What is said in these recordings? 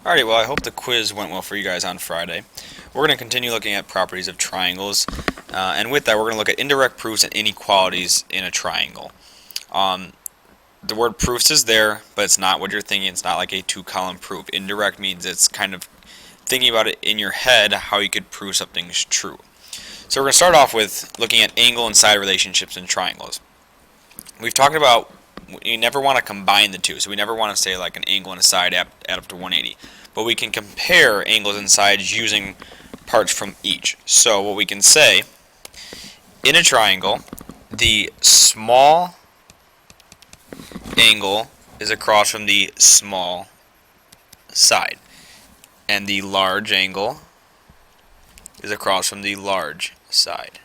Alrighty, well I hope the quiz went well for you guys on Friday. We're going to continue looking at properties of triangles, and with that we're going to look at indirect proofs and inequalities in a triangle. The word proofs is there, but it's not what you're thinking. It's not like a two-column proof. Indirect means it's kind of thinking about it in your head, how you could prove something's true. So we're going to start off with looking at angle and side relationships in triangles. We've talked about you never want to combine the two, so we never want to say like an angle and a side add up to 180. But we can compare angles and sides using parts from each. So what we can say, in a triangle, the small angle is across from the small side, and the large angle is across from the large side.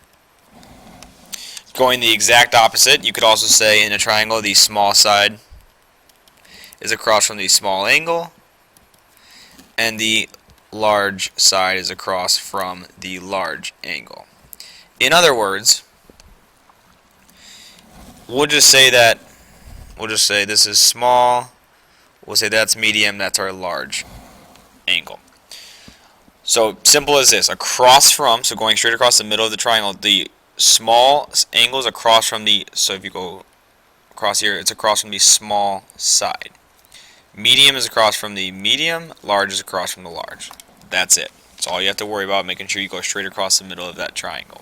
Going the exact opposite, you could also say in a triangle the small side is across from the small angle, and the large side is across from the large angle. In other words, we'll just say this is small, we'll say that's medium, that's our large angle. So simple as this, across from, so going straight across the middle of the triangle, the small angle is across from the, so if you go across here, it's across from the small side. Medium is across from the medium, large is across from the large. That's it. That's all you have to worry about, making sure you go straight across the middle of that triangle.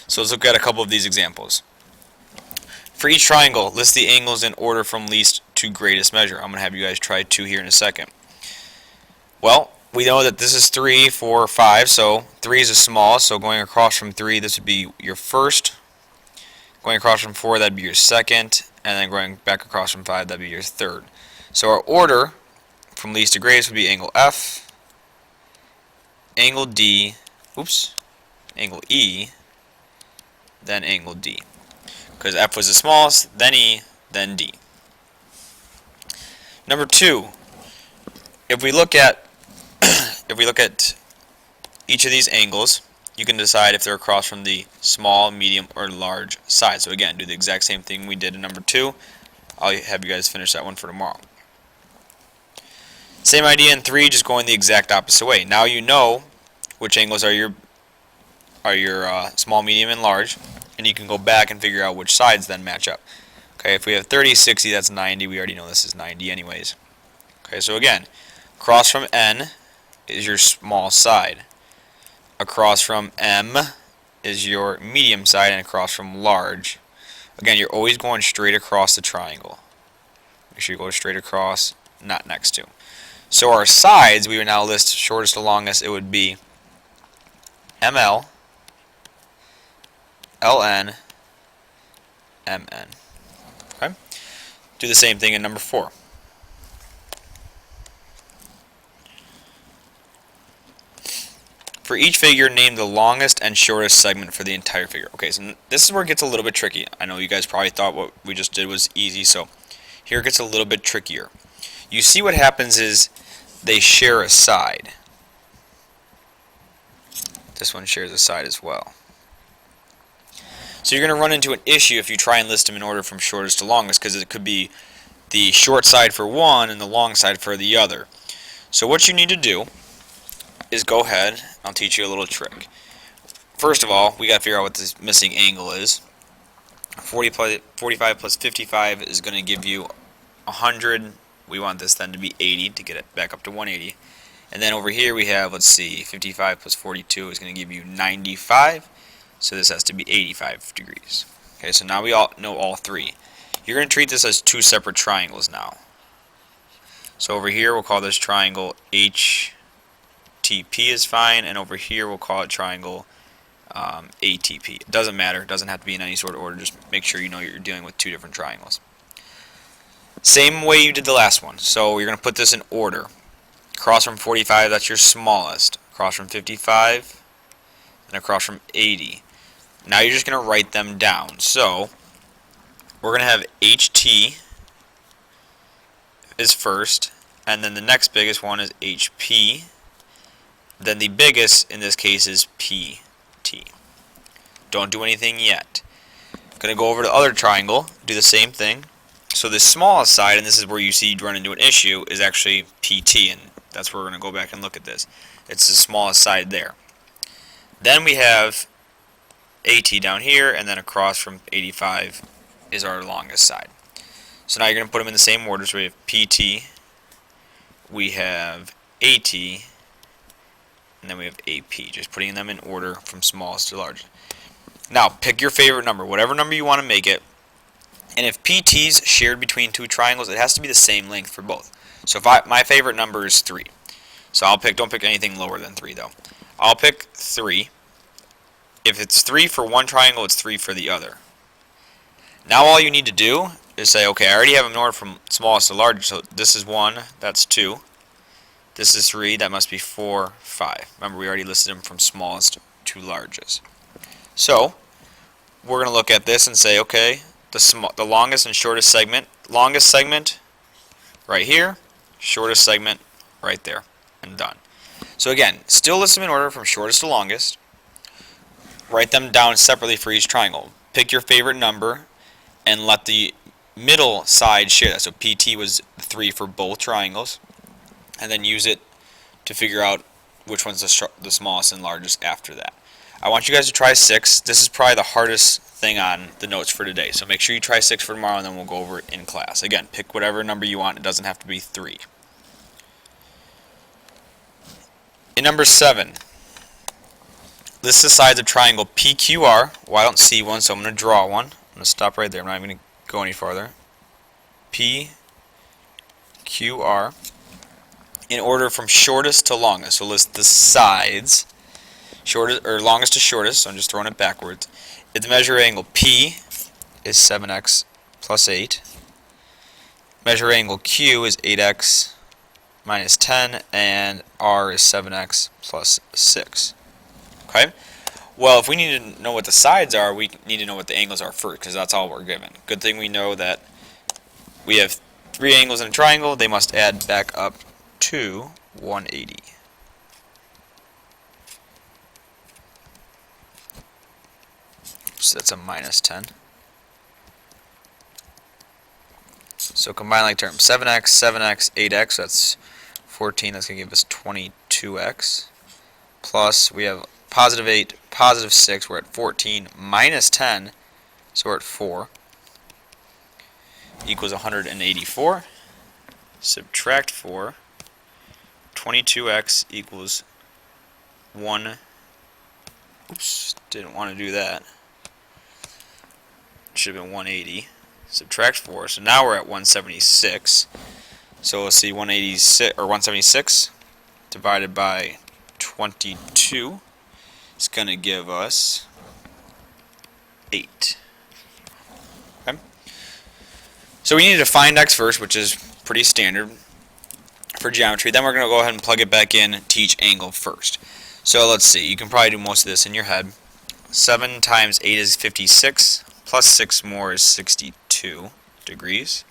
So let's look at a couple of these examples. For each triangle, list the angles in order from least to greatest measure. I'm going to have you guys try two here in a second. Well, we know that this is 3, 4, 5, so 3 is the smallest, so going across from 3, this would be your first. Going across from 4, that would be your second, and then going back across from 5, that would be your third. So our order from least to greatest would be angle F, angle D, angle E, then angle D. Because F was the smallest, then E, then D. Number 2, if we look at each of these angles, you can decide if they're across from the small, medium, or large side. So again, do the exact same thing we did in number 2. I'll have you guys finish that one for tomorrow. Same idea in 3, just going the exact opposite way. Now you know which angles are your small, medium, and large, and you can go back and figure out which sides then match up. Okay, if we have 30, 60, that's 90. We already know this is 90 anyways. Okay, so again, across from N is your small side. Across from M is your medium side, and across from large. Again, you're always going straight across the triangle. Make sure you go straight across, not next to. So our sides, we would now list shortest to longest. It would be ML, LN, MN. Okay? Do the same thing in number 4. For each figure, name the longest and shortest segment for the entire figure. Okay, so this is where it gets a little bit tricky. I know you guys probably thought what we just did was easy, so here it gets a little bit trickier. You see what happens is they share a side. This one shares a side as well. So you're going to run into an issue if you try and list them in order from shortest to longest, because it could be the short side for one and the long side for the other. So what you need to do is go ahead, I'll teach you a little trick. First of all, we got to figure out what this missing angle is. 45 plus 55 is going to give you 100. We want this then to be 80 to get it back up to 180. And then over here we have, let's see, 55 plus 42 is going to give you 95. So this has to be 85 degrees. Okay, so now we all know all three. You're going to treat this as two separate triangles now. So over here we'll call this triangle HTP is fine, and over here we'll call it triangle ATP. It doesn't matter. It doesn't have to be in any sort of order. Just make sure you know you're dealing with two different triangles. Same way you did the last one. So you're going to put this in order. Across from 45, that's your smallest. Across from 55, and across from 80. Now you're just going to write them down. So we're going to have HT is first, and then the next biggest one is HP. Then the biggest in this case is PT. Don't do anything yet. Going to go over to the other triangle, do the same thing. So the smallest side, and this is where you see you run into an issue, is actually PT, and That's where we're going to go back and look at this. It's the smallest side there. Then we have AT down here, and then across from 85 is our longest side. So now you're going to put them in the same order. So we have PT, we have AT, and then we have AP. Just putting them in order from smallest to largest. Now pick your favorite number, whatever number you want to make it. And if PT's shared between two triangles, it has to be the same length for both. So if my favorite number is 3. So don't pick anything lower than 3 though. I'll pick 3. If it's 3 for one triangle, it's 3 for the other. Now all you need to do is say, okay, I already have them in order from smallest to largest. So this is 1, that's 2. This is 3, that must be 4, 5. Remember, we already listed them from smallest to largest. So we're going to look at this and say, okay, the longest and shortest segment. Longest segment right here, shortest segment right there, and done. So again, still list them in order from shortest to longest. Write them down separately for each triangle. Pick your favorite number and let the middle side share that. So PT was 3 for both triangles, and then use it to figure out which one's the smallest and largest after that. I want you guys to try 6. This is probably the hardest thing on the notes for today. So make sure you try 6 for tomorrow, and then we'll go over it in class. Again, pick whatever number you want. It doesn't have to be 3. In number 7, list the sides of triangle PQR. Well, I don't see one, so I'm going to draw one. I'm going to stop right there. I'm not even going to go any farther. PQR in order from shortest to longest. So list the sides, shortest or longest to shortest. So I'm just throwing it backwards. If the measure angle P is 7x plus 8, measure angle Q is 8x minus 10, and R is 7x plus 6. Okay? Well, if we need to know what the sides are, we need to know what the angles are first, because that's all we're given. Good thing we know that we have 3 angles in a triangle. They must add back up to 180. So that's a minus 10. So combine like terms. 7x, 7x, 8x, that's 14. That's going to give us 22x. Plus, we have positive 8, positive 6. We're at 14 minus 10. So we're at 4. Equals 184. Subtract 4. 22x equals 1. Oops, didn't want to do that. Should have been 180. Subtract 4. So now we're at 176. So let's see, 186 or 176 divided by 22 is going to give us 8. Okay. So we need to find x first, which is pretty standard for geometry. Then we're going to go ahead and plug it back in to each angle first. So let's see, you can probably do most of this in your head. 7 times 8 is 56, plus 6 more is 62 degrees.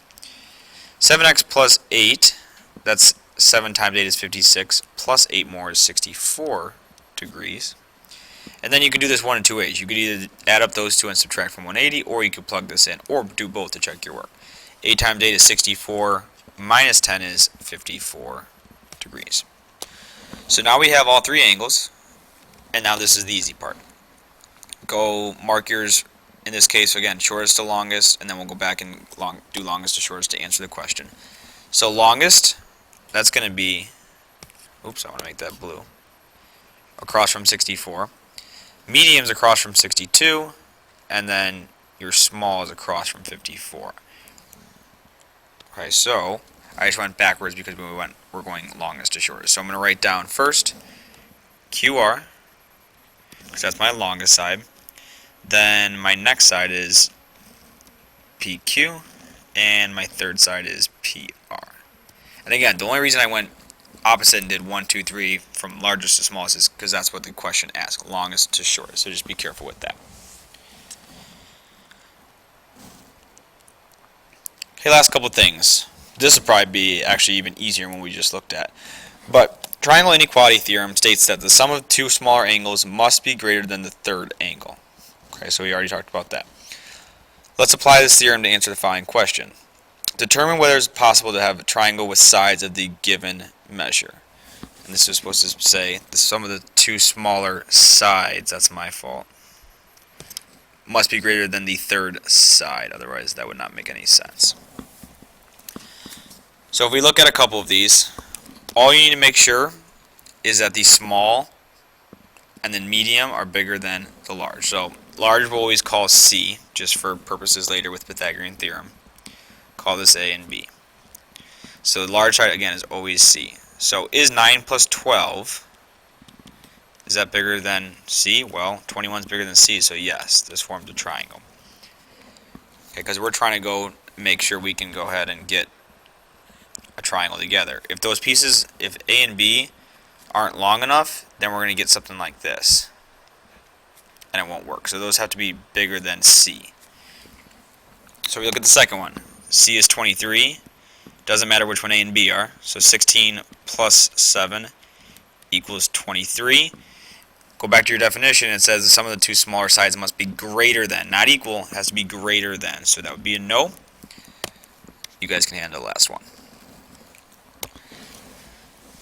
7x plus 8, that's 7 times 8 is 56, plus 8 more is 64 degrees. And then you can do this one in two ways. You could either add up those two and subtract from 180, or you could plug this in, or do both to check your work. 8 times 8 is 64, minus 10 is 54 degrees. So now we have all 3 angles, and now this is the easy part. Go mark yours, in this case, again, shortest to longest, and then we'll go back and do longest to shortest to answer the question. So longest, that's going to be, oops, I want to make that blue, across from 64. Medium's across from 62, and then your small is across from 54. Okay, so I just went backwards because we're going longest to shortest. So I'm going to write down first QR, because that's my longest side. Then my next side is PQ, and my third side is PR. And again, the only reason I went opposite and did 1, 2, 3 from largest to smallest is because that's what the question asks, longest to shortest. So just be careful with that. Okay, last couple things. This will probably be actually even easier than what we just looked at. But triangle inequality theorem states that the sum of 2 smaller angles must be greater than the third angle. Okay, so we already talked about that. Let's apply this theorem to answer the following question. Determine whether it's possible to have a triangle with sides of the given measure. And this was supposed to say the sum of the two smaller sides, that's my fault, must be greater than the third side, otherwise that would not make any sense. So if we look at a couple of these, all you need to make sure is that the small and then medium are bigger than the large. So large we'll always call C, just for purposes later with Pythagorean theorem. Call this A and B. So the large side, again, is always C. So is 9 plus 12, is that bigger than C? Well, 21 is bigger than C, so yes, this forms a triangle. Okay, because we're trying to go make sure we can go ahead and get a triangle together. If those pieces, if A and B aren't long enough, then we're going to get something like this, and it won't work. So those have to be bigger than C. So we look at the second one. C is 23. Doesn't matter which one A and B are. So 16 plus 7 equals 23. Go back to your definition. It says the sum of the two smaller sides must be greater than, not equal. It has to be greater than. So that would be a no. You guys can handle the last one.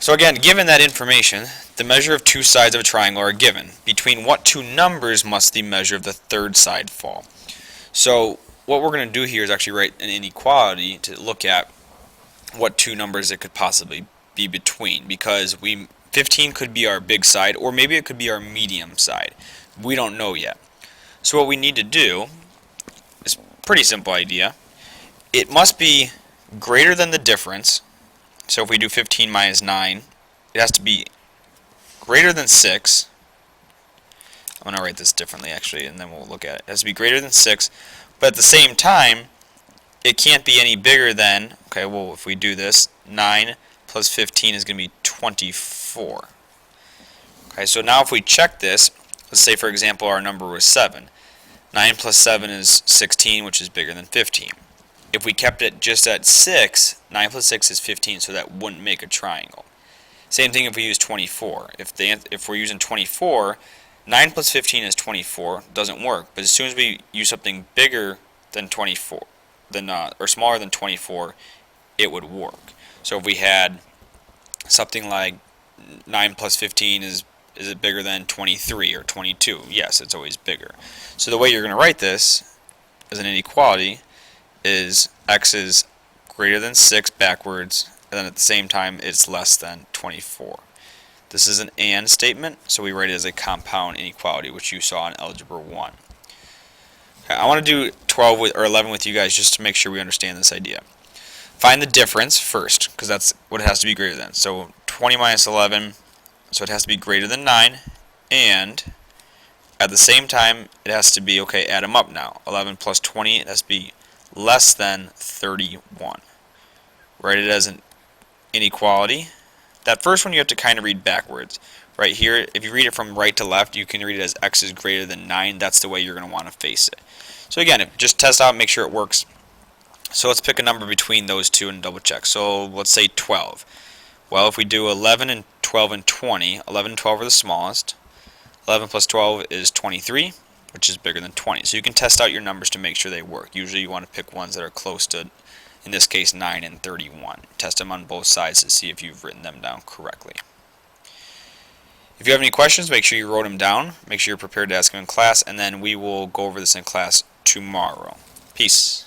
So again, given that information, the measure of two sides of a triangle are given. Between what two numbers must the measure of the third side fall? So what we're going to do here is actually write an inequality to look at what two numbers it could possibly be between, because 15 could be our big side, or maybe it could be our medium side. We don't know yet. So what we need to do is a pretty simple idea. It must be greater than the difference. So if we do 15 minus 9, it has to be greater than 6. I'm going to write this differently actually, and then we'll look at it. It has to be greater than 6, but at the same time, it can't be any bigger than, okay, well, if we do this, 9 plus 15 is going to be 24. Okay, so now if we check this, let's say, for example, our number was 7. 9 plus 7 is 16, which is bigger than 15. If we kept it just at 6, 9 plus 6 is 15, so that wouldn't make a triangle. Same thing if we use 24. If we're using 24, 9 plus 15 is 24, doesn't work. But as soon as we use something bigger than 24, or smaller than 24, it would work. So if we had something like 9 plus 15 is it bigger than 23 or 22? Yes, it's always bigger. So the way you're going to write this as an inequality is x is greater than 6 backwards, and then at the same time it's less than 24. This is an and statement, so we write it as a compound inequality, which you saw in Algebra 1. Okay, I want to do 12 or 11 with you guys just to make sure we understand this idea. Find the difference first, because that's what it has to be greater than. So 20 minus 11, so it has to be greater than 9, and at the same time it has to be, okay, add them up now. 11 plus 20, it has to be less than 31. Write it as an inequality. That first one you have to kind of read backwards. Right here, if you read it from right to left, you can read it as x is greater than 9. That's the way you're going to want to face it. So again, just test out and make sure it works. So let's pick a number between those two and double check. So let's say 12. Well, if we do 11 and 12 and 20, 11 and 12 are the smallest. 11 plus 12 is 23, which is bigger than 20. So you can test out your numbers to make sure they work. Usually you want to pick ones that are close to, in this case, 9 and 31. Test them on both sides to see if you've written them down correctly. If you have any questions, make sure you wrote them down. Make sure you're prepared to ask them in class, and then we will go over this in class tomorrow. Peace.